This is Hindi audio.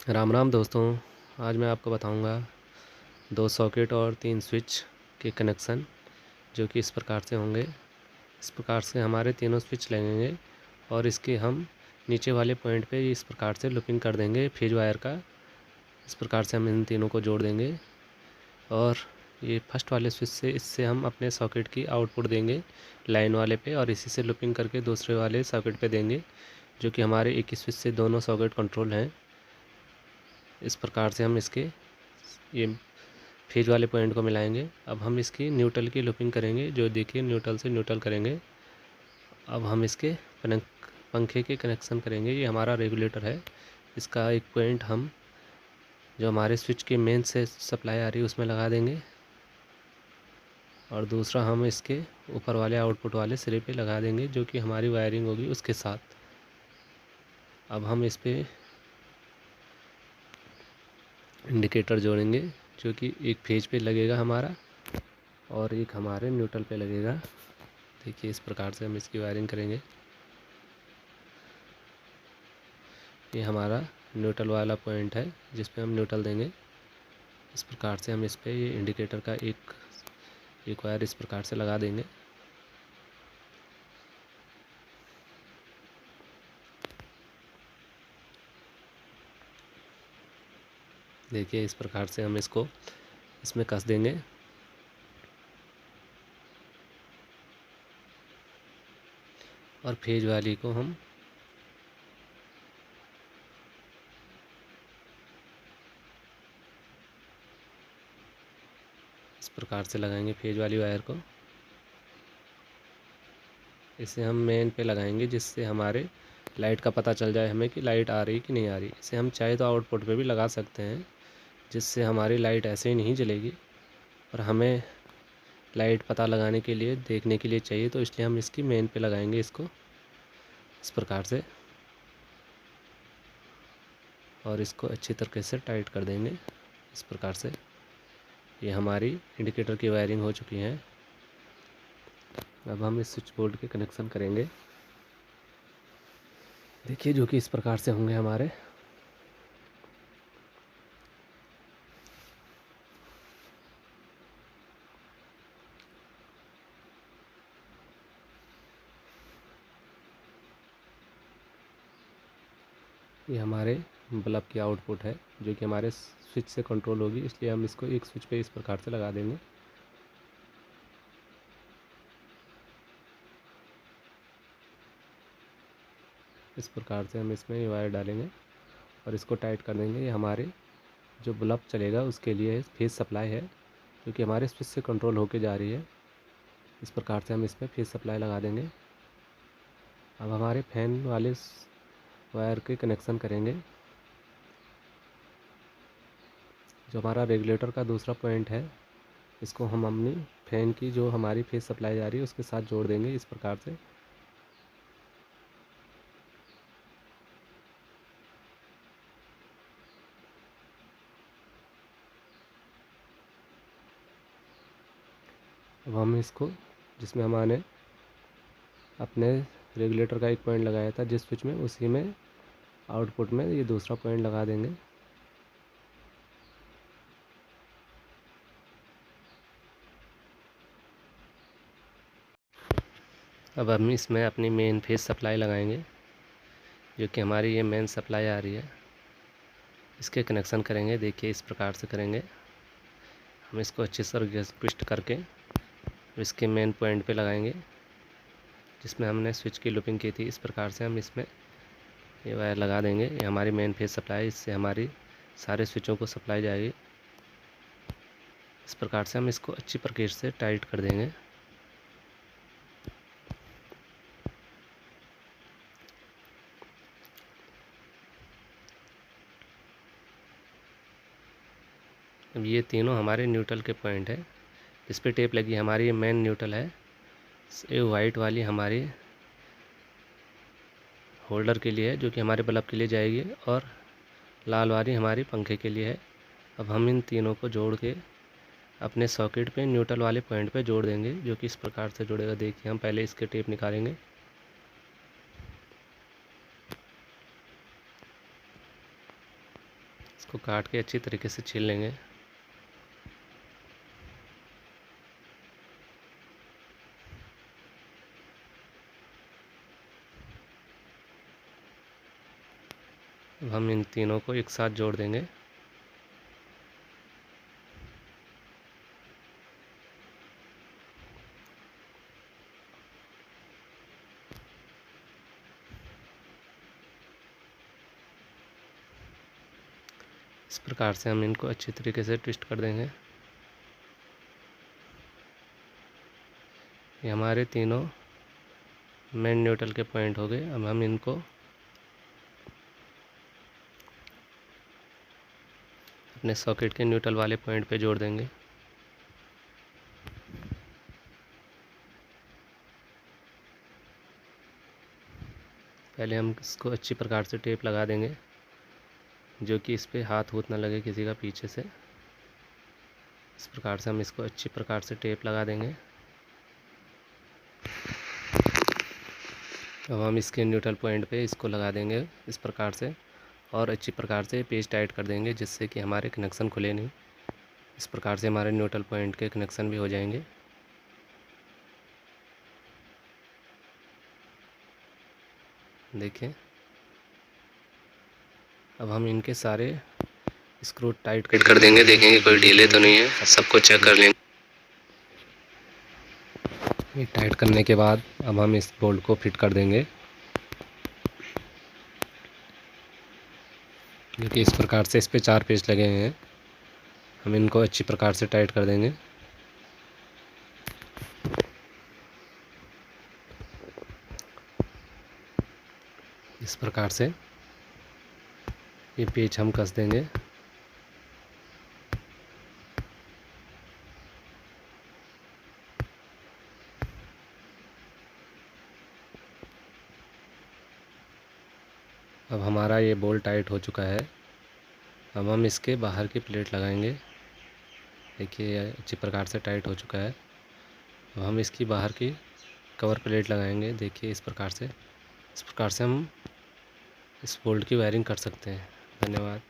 राम राम दोस्तों। आज मैं आपको बताऊंगा 2 सॉकेट और 3 स्विच के कनेक्शन जो कि इस प्रकार से होंगे। इस प्रकार से हमारे तीनों स्विच लगेंगे और इसके हम नीचे वाले पॉइंट पे इस प्रकार से लूपिंग कर देंगे फेज वायर का। इस प्रकार से हम इन तीनों को जोड़ देंगे और ये फर्स्ट वाले स्विच से इससे हम अपने सॉकेट की आउटपुट देंगे लाइन वाले पे और इसी से लूपिंग करके दूसरे वाले सॉकेट पे देंगे, जो कि हमारे एक ही स्विच से दोनों सॉकेट कंट्रोल हैं। इस प्रकार से हम इसके ये फेज वाले पॉइंट को मिलाएंगे। अब हम इसकी न्यूट्रल की लूपिंग करेंगे, जो देखिए न्यूट्रल से न्यूट्रल करेंगे। अब हम इसके पंखे के कनेक्शन करेंगे। ये हमारा रेगुलेटर है, इसका एक पॉइंट हम जो हमारे स्विच के मेन से सप्लाई आ रही है उसमें लगा देंगे और दूसरा हम इसके ऊपर वाले आउटपुट वाले सिरे पे लगा देंगे, जो कि हमारी वायरिंग होगी उसके साथ। अब हम इस पर इंडिकेटर जोड़ेंगे, जो कि एक फेज पे लगेगा हमारा और एक हमारे न्यूट्रल पे लगेगा। देखिए इस प्रकार से हम इसकी वायरिंग करेंगे। ये हमारा न्यूट्रल वाला पॉइंट है जिस पे हम न्यूट्रल देंगे। इस प्रकार से हम इस पे ये इंडिकेटर का एक वायर इस प्रकार से लगा देंगे। देखिए इस प्रकार से हम इसको इसमें कस देंगे। और फेज वाली को हम इस प्रकार से लगाएंगे फेज वाली वायर को। इसे हम मेन पे लगाएंगे जिससे हमारे लाइट का पता चल जाए हमें कि लाइट आ रही कि नहीं आ रही। इसे हम चाहे तो आउटपुट पे भी लगा सकते हैं, जिससे हमारी लाइट ऐसे ही नहीं जलेगी और हमें लाइट पता लगाने के लिए देखने के लिए चाहिए, तो इसलिए हम इसकी मेन पे लगाएंगे इसको इस प्रकार से और इसको अच्छी तरीके से टाइट कर देंगे इस प्रकार से। ये हमारी इंडिकेटर की वायरिंग हो चुकी है। अब हम इस स्विच बोर्ड के कनेक्शन करेंगे। देखिए जो कि इस प्रकार से होंगे हमारे। ये हमारे बल्ब की आउटपुट है जो कि हमारे स्विच से कंट्रोल होगी, इसलिए हम इसको एक स्विच पे इस प्रकार से लगा देंगे। इस प्रकार से हम इसमें ये वायर डालेंगे और इसको टाइट कर देंगे। ये हमारे जो बल्ब चलेगा उसके लिए फेज सप्लाई है, जो कि हमारे स्विच से कंट्रोल होके जा रही है। इस प्रकार से हम इसमें फेज सप्लाई लगा देंगे। अब हमारे फैन वाले वायर के कनेक्शन करेंगे। जो हमारा रेगुलेटर का दूसरा पॉइंट है, इसको हम अपनी फैन की जो हमारी फेज सप्लाई जा रही है उसके साथ जोड़ देंगे इस प्रकार से। अब हम इसको जिसमें हमने अपने रेगुलेटर का एक पॉइंट लगाया था जिस स्विच में, उसी में आउटपुट में ये दूसरा पॉइंट लगा देंगे। अब हम इसमें अपनी मेन फेज सप्लाई लगाएंगे, जो कि हमारी ये मेन सप्लाई आ रही है। इसके कनेक्शन करेंगे। देखिए इस प्रकार से करेंगे। हम इसको अच्छे से ट्विस्ट करके इसके मेन पॉइंट पे लगाएंगे जिसमें हमने स्विच की लूपिंग की थी। इस प्रकार से हम इसमें ये वायर लगा देंगे। ये हमारी मेन फेज सप्लाई, इससे हमारी सारे स्विचों को सप्लाई जाएगी। इस प्रकार से हम इसको अच्छी प्रकार से टाइट कर देंगे। अब ये तीनों हमारे न्यूट्रल के पॉइंट है। इस पर टेप लगी, हमारी ये मेन न्यूट्रल है। ये वाइट वाली हमारी होल्डर के लिए है, जो कि हमारे बल्ब के लिए जाएगी, और लाल वाली हमारी पंखे के लिए है। अब हम इन तीनों को जोड़ के अपने सॉकेट पे न्यूट्रल वाले पॉइंट पे जोड़ देंगे, जो कि इस प्रकार से जुड़ेगा। देखिए हम पहले इसके टेप निकालेंगे। इसको काट के अच्छी तरीके से छील लेंगे। अब हम इन तीनों को एक साथ जोड़ देंगे। इस प्रकार से हम इनको अच्छी तरीके से ट्विस्ट कर देंगे। ये हमारे तीनों मेन न्यूट्रल के पॉइंट हो गए। अब हम इनको अपने सॉकेट के न्यूट्रल वाले पॉइंट पे जोड़ देंगे। पहले हम इसको अच्छी प्रकार से टेप लगा देंगे, जो कि इस पे हाथ ना लगे किसी का पीछे से। इस प्रकार से हम इसको अच्छी प्रकार से टेप लगा देंगे। अब हम इसके न्यूट्रल पॉइंट पे इसको लगा देंगे इस प्रकार से, और अच्छी प्रकार से पेज टाइट कर देंगे, जिससे कि हमारे कनेक्शन खुले नहीं। इस प्रकार से हमारे न्यूट्रल पॉइंट के कनेक्शन भी हो जाएंगे। देखिए, अब हम इनके सारे स्क्रू टाइट कर देंगे। देखेंगे कोई ढीले तो नहीं है, सबको चेक कर लेंगे। ये टाइट करने के बाद अब हम इस बोल्ट को फिट कर देंगे, क्योंकि इस प्रकार से इस पे 4 पेच लगे हैं। हम इनको अच्छी प्रकार से टाइट कर देंगे। इस प्रकार से ये पेच हम कस देंगे। अब हमारा ये बोल्ट टाइट हो चुका है। अब हम इसके बाहर की प्लेट लगाएंगे। देखिए, अच्छी प्रकार से टाइट हो चुका है। अब हम इसकी बाहर की कवर प्लेट लगाएंगे। देखिए, इस प्रकार से हम इस बोल्ट की वायरिंग कर सकते हैं। धन्यवाद।